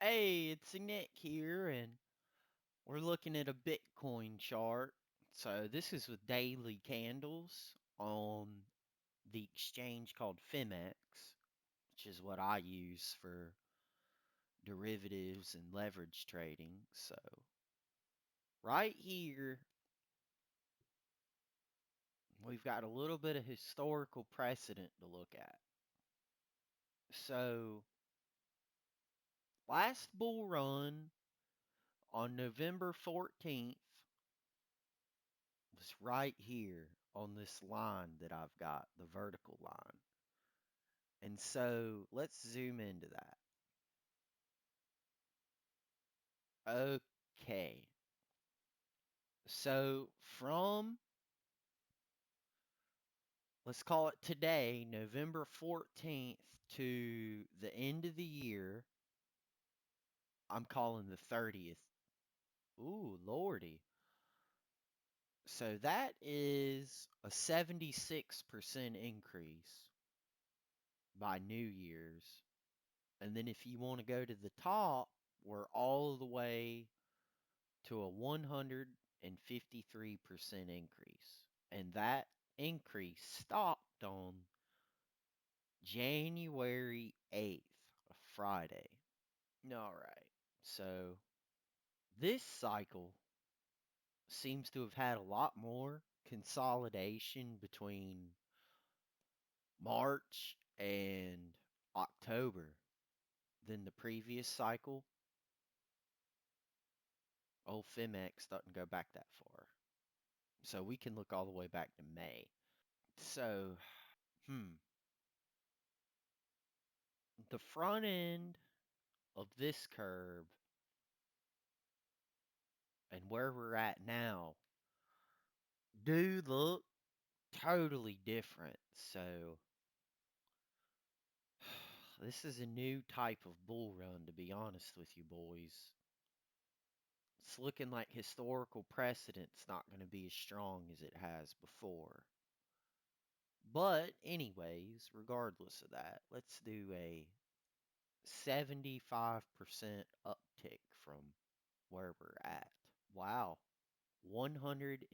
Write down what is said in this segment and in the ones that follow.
Hey, it's Nick here, and we're looking at a Bitcoin chart. So this is with daily candles on the exchange called Phemex, which is what I use for derivatives and leverage trading. So right here, we've got a little bit of historical precedent to look at. So last bull run on November 14th was right here on this line that I've got, the vertical line. And so let's zoom into that. Okay. So from, let's call it today, November 14th to the end of the year, I'm calling the 30th. Ooh, lordy. So that is a 76% increase by New Year's. And then if you want to go to the top, we're all the way to a 153% increase. And that increase stopped on January 8th, a Friday. All right. So this cycle seems to have had a lot more consolidation between March and October than the previous cycle. Old Phemex doesn't go back that far. So we can look all the way back to May. So, hmm. The front end of this curve and where we're at now do look totally different. So, this is a new type of bull run, to be honest with you, boys. It's looking like historical precedent's not going to be as strong as it has before. But, anyways, regardless of that, let's do a 75% uptick from where we're at. Wow. $160,000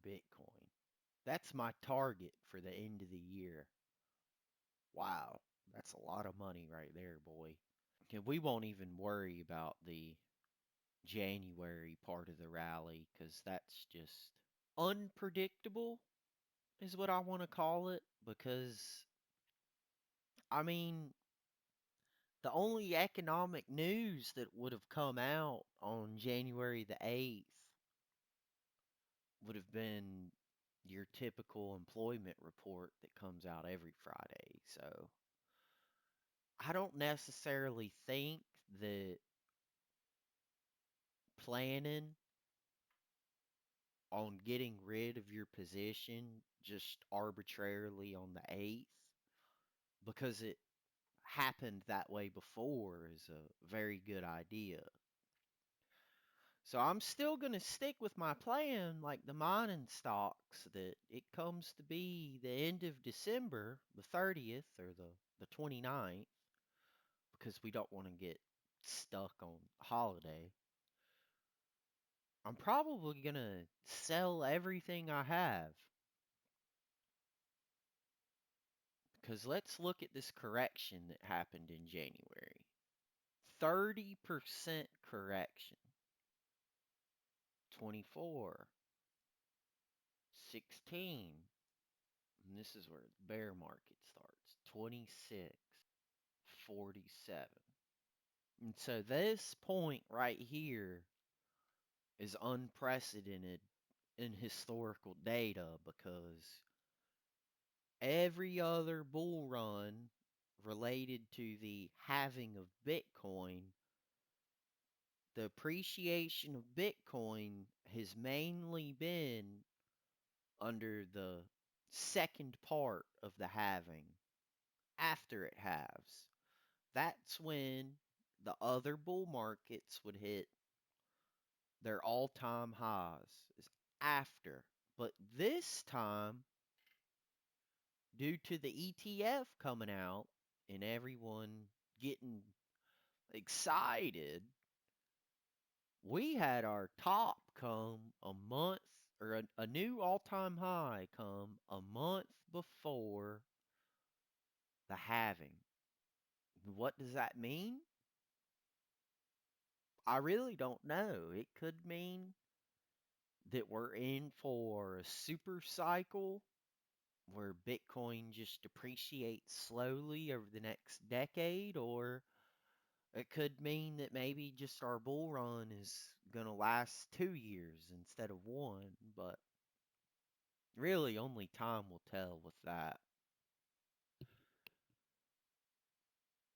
Bitcoin. That's my target for the end of the year. Wow. That's a lot of money right there, boy. And we won't even worry about the January part of the rally because that's just unpredictable, is what I want to call it. Because, I mean, the only economic news that would have come out on January the 8th would have been your typical employment report that comes out every Friday. So I don't necessarily think that planning on getting rid of your position just arbitrarily on the 8th, because it happened that way before, is a very good idea. So I'm still going to stick with my plan, like the mining stocks, that it comes to be the end of December, the 30th or the 29th, because we don't want to get stuck on holiday. I'm probably going to sell everything I have. Because let's look at this correction that happened in January. 30% correction. 24. 16. And this is where the bear market starts. 26. 47. And so this point right here is unprecedented in historical data because every other bull run related to the halving of Bitcoin, the appreciation of Bitcoin has mainly been under the second part of the halving, after it halves. That's when the other bull markets would hit their all-time highs, is after. But this time, due to the ETF coming out and everyone getting excited, we had our top come a month, or a new all-time high come a month before the halving. What does that mean? I really don't know. It could mean that we're in for a super cycle where Bitcoin just depreciates slowly over the next decade, or it could mean that maybe just our bull run is going to last 2 years instead of one, but really only time will tell with that.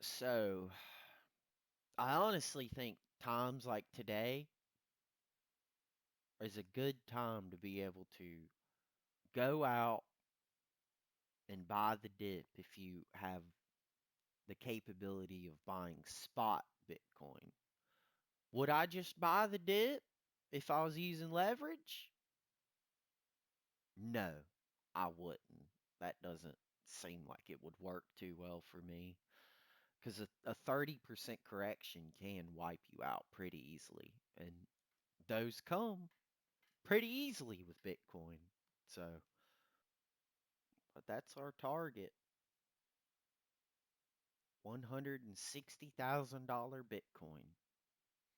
So, I honestly think times like today is a good time to be able to go out and buy the dip if you have the capability of buying spot Bitcoin. Would I just buy the dip if I was using leverage? No, I wouldn't. That doesn't seem like it would work too well for me because a 30% correction can wipe you out pretty easily. And those come pretty easily with Bitcoin. So, but that's our target, $160,000 Bitcoin.